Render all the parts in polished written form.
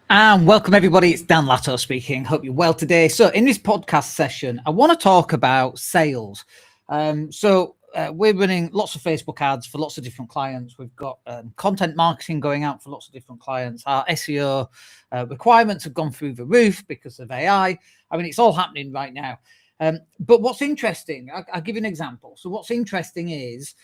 And welcome everybody, it's Dan Latto speaking. Hope you're well today. So in this podcast session, I want to talk about sales. We're running lots of Facebook ads for lots of different clients. We've got content marketing going out for lots of different clients. Our SEO requirements have gone through the roof because of AI. I mean, it's all happening right now. But what's interesting, I'll give you an example. So what's interesting is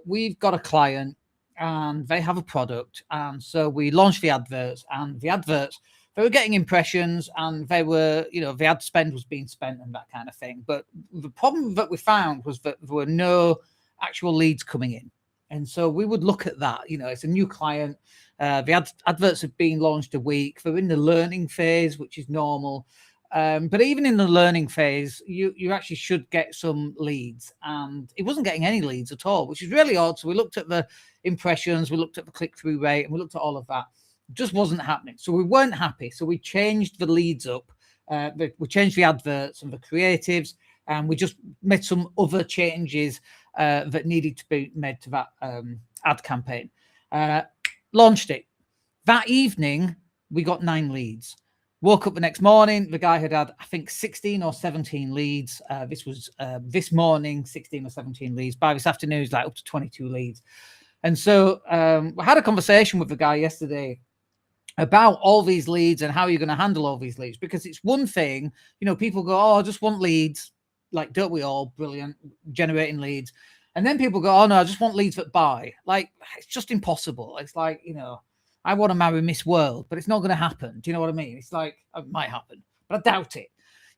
we've got a client and they have a product, and so we launched the adverts, and the adverts, they were getting impressions, and they were, the ad spend was being spent and that kind of thing. But the problem that we found was that there were no actual leads coming in. And so we would look at that. It's a new client. The adverts have been launched a week. They're in the learning phase, which is normal. But even in the learning phase, you actually should get some leads, and it wasn't getting any leads at all, which is really odd. So we looked at the impressions, we looked at the click-through rate, and we looked at all of that. It just wasn't happening. So we weren't happy. So we changed the leads up. We changed the adverts and the creatives, and we just made some other changes that needed to be made to that ad campaign. Launched it. That evening, we got 9 leads. Woke up the next morning, the guy had, I think, 16 or 17 leads. This was this morning, 16 or 17 leads. By this afternoon, it's like up to 22 leads. And so I had a conversation with the guy yesterday about all these leads and how you're going to handle all these leads. Because it's one thing, people go, oh, I just want leads. Like, don't we all? Brilliant, generating leads. And then people go, oh, no, I just want leads that buy. Like, it's just impossible. It's like, I want to marry Miss World, but it's not going to happen. Do you know what I mean? It's like, it might happen, but I doubt it.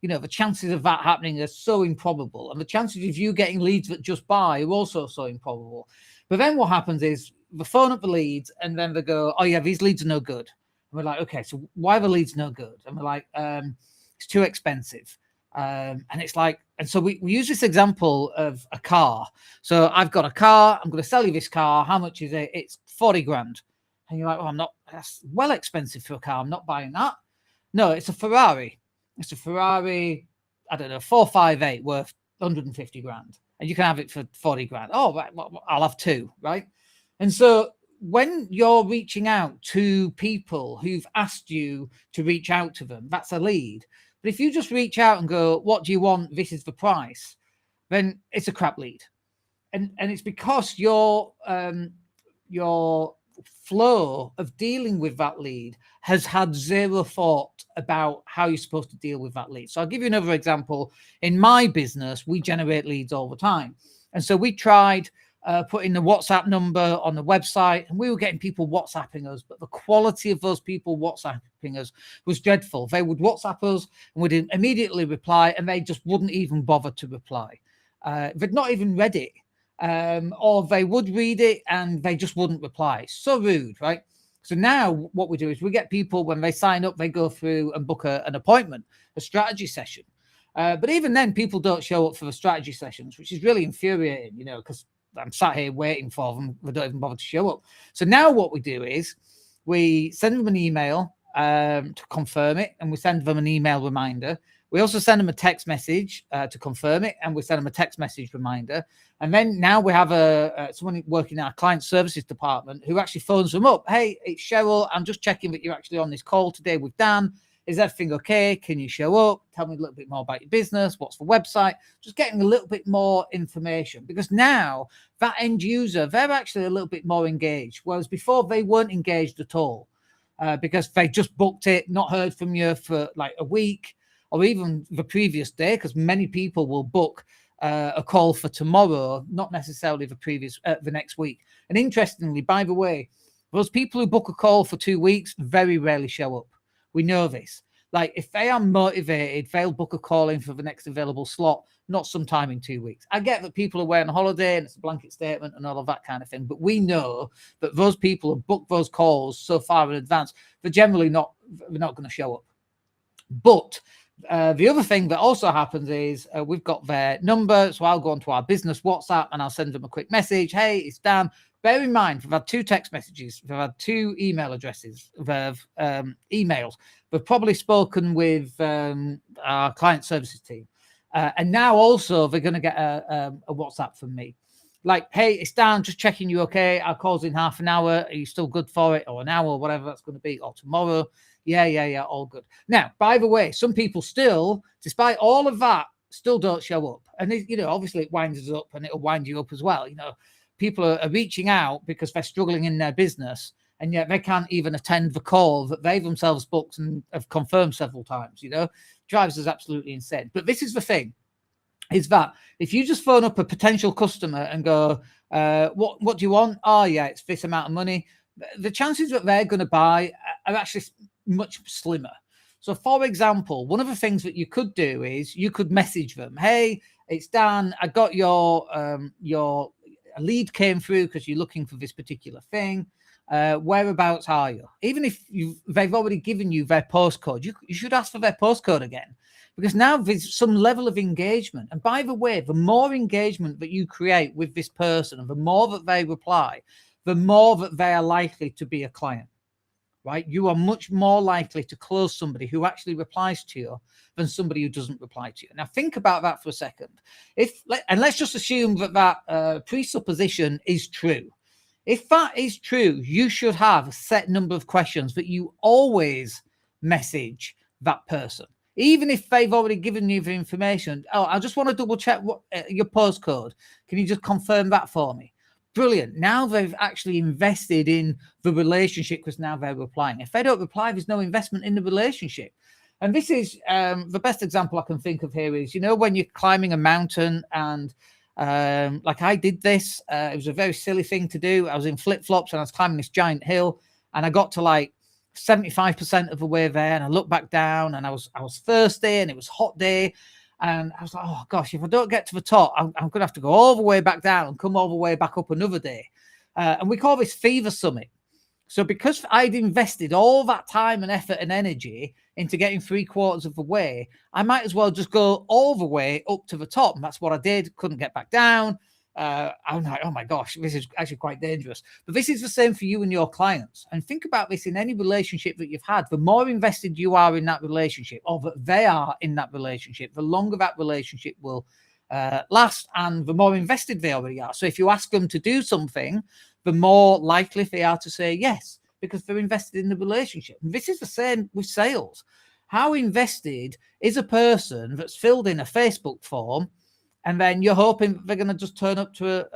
The chances of that happening are so improbable. And the chances of you getting leads that just buy are also so improbable. But then what happens is they phone up the leads and then they go, oh yeah, these leads are no good. And we're like, okay, so why are the leads no good? And we're like, it's too expensive. And it's like, and so we use this example of a car. So I've got a car, I'm going to sell you this car. How much is it? It's 40 grand. And you're like, well, that's well expensive for a car. I'm not buying that. No, it's a Ferrari. It's a Ferrari, I don't know, 458 worth 150 grand. And you can have it for 40 grand. Oh, right, well, I'll have 2, right? And so when you're reaching out to people who've asked you to reach out to them, that's a lead. But if you just reach out and go, what do you want? This is the price. Then it's a crap lead. And it's because your flow of dealing with that lead has had zero thought about how you're supposed to deal with that lead. So I'll give you another example. In my business, we generate leads all the time. And so we tried putting the WhatsApp number on the website, and we were getting people WhatsApping us, but the quality of those people WhatsApping us was dreadful. They would WhatsApp us and would immediately reply, and they just wouldn't even bother to reply. They'd not even read it. Or they would read it and they just wouldn't reply. So rude, right? So now what we do is we get people, when they sign up, they go through and book an appointment, a strategy session. But even then, people don't show up for the strategy sessions, which is really infuriating, because I'm sat here waiting for them. They don't even bother to show up. So now what we do is we send them an email to confirm it, and we send them an email reminder. We also send them a text message to confirm it, and we send them a text message reminder. And then now we have someone working in our client services department who actually phones them up. Hey, it's Cheryl. I'm just checking that you're actually on this call today with Dan. Is everything okay? Can you show up? Tell me a little bit more about your business. What's the website? Just getting a little bit more information, because now that end user, they're actually a little bit more engaged, whereas before they weren't engaged at all because they just booked it, not heard from you for like a week, or even the previous day, because many people will book a call for tomorrow, not necessarily the next week. And interestingly, by the way, those people who book a call for 2 weeks very rarely show up. We know this. Like, if they are motivated, they'll book a call in for the next available slot, not sometime in 2 weeks. I get that people are away on holiday and it's a blanket statement and all of that kind of thing, but we know that those people have booked those calls so far in advance, they're generally not going to show up. But the other thing that also happens is we've got their number, so I'll go onto our business WhatsApp and I'll send them a quick message. Hey, it's Dan. Bear in mind, we've had 2 text messages, we've had 2 email addresses, we've emails. We've probably spoken with our client services team. And now also they're going to get a WhatsApp from me. Like, hey, it's Dan, just checking you okay. Our call's in half an hour. Are you still good for it? Or an hour, or whatever that's going to be, or tomorrow. Yeah, all good. Now, by the way, some people still, despite all of that, still don't show up. And, obviously it winds us up and it'll wind you up as well. People are reaching out because they're struggling in their business, and yet they can't even attend the call that they themselves booked and have confirmed several times. Drives us absolutely insane. But this is the thing, is that if you just phone up a potential customer and go, what do you want? Oh, yeah, it's this amount of money. The chances that they're going to buy are actually much slimmer. So, for example, one of the things that you could do is you could message them, hey, it's Dan, I got your lead came through because you're looking for this particular thing. Whereabouts are you? Even if they've already given you their postcode, you should ask for their postcode again, because now there's some level of engagement. And by the way, the more engagement that you create with this person and the more that they reply, the more that they are likely to be a client, right? You are much more likely to close somebody who actually replies to you than somebody who doesn't reply to you. Now, think about that for a second. And let's just assume that presupposition is true. If that is true, you should have a set number of questions that you always message that person, even if they've already given you the information. Oh, I just want to double check your postcode. Can you just confirm that for me? Brilliant. Now they've actually invested in the relationship because now they're replying. If they don't reply, there's no investment in the relationship. And this is the best example I can think of here is, when you're climbing a mountain and like I did this, it was a very silly thing to do. I was in flip-flops and I was climbing this giant hill, and I got to like 75% of the way there, and I looked back down, and I was thirsty, and it was a hot day, and I was like, oh gosh, if I don't get to the top, I'm gonna have to go all the way back down and come all the way back up another day. And we call this Fever Summit. So because I'd invested all that time and effort and energy into getting 3/4 of the way, I might as well just go all the way up to the top. And that's what I did. Couldn't get back down. I'm like, oh my gosh, this is actually quite dangerous. But this is the same for you and your clients. And think about this in any relationship that you've had. The more invested you are in that relationship, or that they are in that relationship, the longer that relationship will last, and the more invested they already are. So if you ask them to do something, the more likely they are to say yes, because they're invested in the relationship. And this is the same with sales. How invested is a person that's filled in a Facebook form, and then you're hoping they're going to just turn up to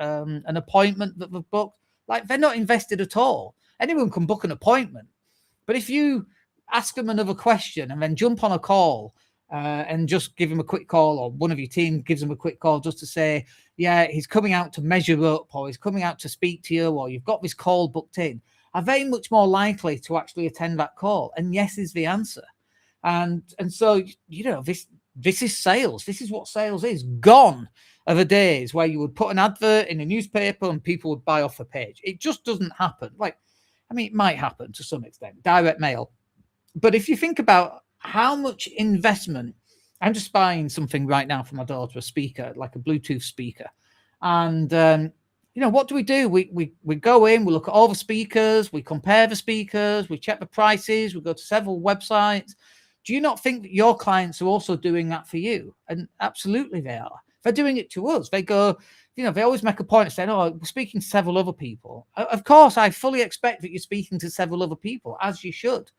an appointment that they've booked? Like, they're not invested at all. Anyone can book an appointment. But if you ask them another question and then jump on a call and just give him a quick call, or one of your team gives him a quick call just to say, yeah, he's coming out to measure up, or he's coming out to speak to you, or you've got this call booked in, are very much more likely to actually attend that call. And yes is the answer. And so, this is sales. This is what sales is. Gone are the days where you would put an advert in a newspaper and people would buy off the page. It just doesn't happen. It might happen to some extent, direct mail. But if you think about how much investment, I'm just buying something right now for my daughter, a speaker, like a Bluetooth speaker. And, what do? We go in, we look at all the speakers, we compare the speakers, we check the prices, we go to several websites. Do you not think that your clients are also doing that for you? And absolutely they are. They're doing it to us. They go, they always make a point of saying, oh, we're speaking to several other people. Of course, I fully expect that you're speaking to several other people, as you should.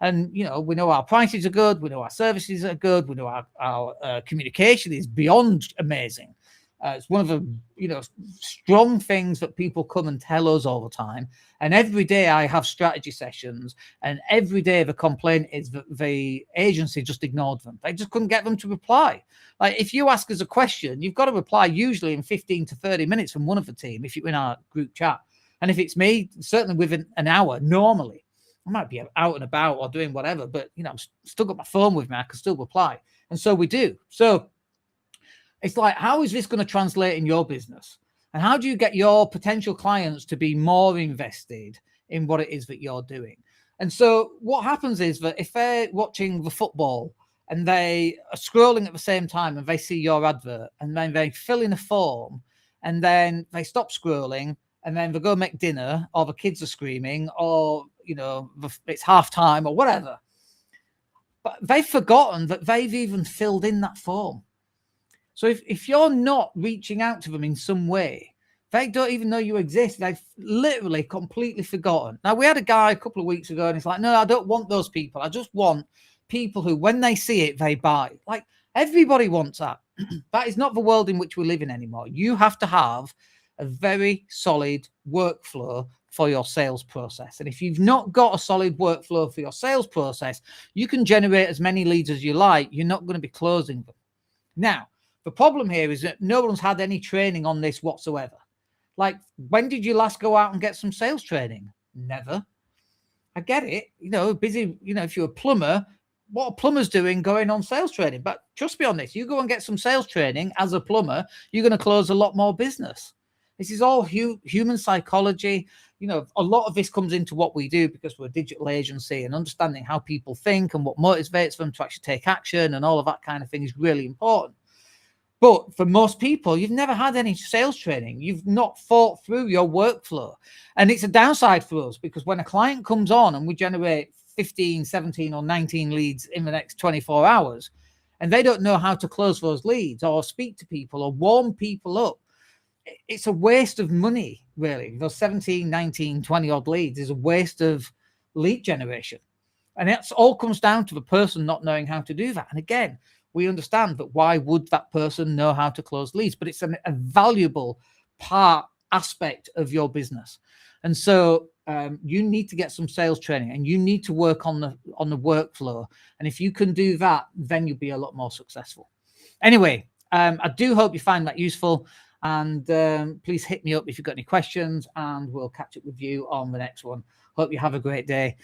And, we know our prices are good. We know our services are good. We know our communication is beyond amazing. It's one of the, strong things that people come and tell us all the time. And every day I have strategy sessions, and every day the complaint is that the agency just ignored them. They just couldn't get them to reply. Like, if you ask us a question, you've got to reply usually in 15 to 30 minutes from one of the team if you're in our group chat. And if it's me, certainly within an hour, normally. I might be out and about or doing whatever, but, I'm still got my phone with me. I can still reply. And so we do. So it's like, how is this going to translate in your business? And how do you get your potential clients to be more invested in what it is that you're doing? And so what happens is that if they're watching the football and they are scrolling at the same time and they see your advert, and then they fill in a form, and then they stop scrolling, and then they go make dinner, or the kids are screaming, or, it's half time or whatever. But they've forgotten that they've even filled in that form. So if you're not reaching out to them in some way, They don't even know you exist. They've literally completely forgotten. Now, we had a guy a couple of weeks ago, and he's like, no, I don't want those people. I just want people who, when they see it, they buy. Like, everybody wants that. That is not the world in which we live in anymore. You have to have a very solid workflow for your sales process. And if you've not got a solid workflow for your sales process, you can generate as many leads as you like. You're not going to be closing them. Now, the problem here is that no one's had any training on this whatsoever. Like, when did you last go out and get some sales training? Never. I get it. Busy, if you're a plumber, what are plumbers doing going on sales training? But trust me on this, you go and get some sales training as a plumber, you're going to close a lot more business. This is all human psychology. A lot of this comes into what we do because we're a digital agency, and understanding how people think and what motivates them to actually take action and all of that kind of thing is really important. But for most people, you've never had any sales training. You've not thought through your workflow. And it's a downside for us, because when a client comes on and we generate 15, 17 or 19 leads in the next 24 hours, and they don't know how to close those leads or speak to people or warm people up, it's a waste of money, really. Those 17, 19, 20 odd leads is a waste of lead generation. And that's all comes down to the person not knowing how to do that. And again, we understand that why would that person know how to close leads? But it's a valuable aspect of your business. And so you need to get some sales training, and you need to work on the workflow. And if you can do that, then you'll be a lot more successful. Anyway, I do hope you find that useful. And please hit me up if you've got any questions, and we'll catch up with you on the next one. Hope you have a great day.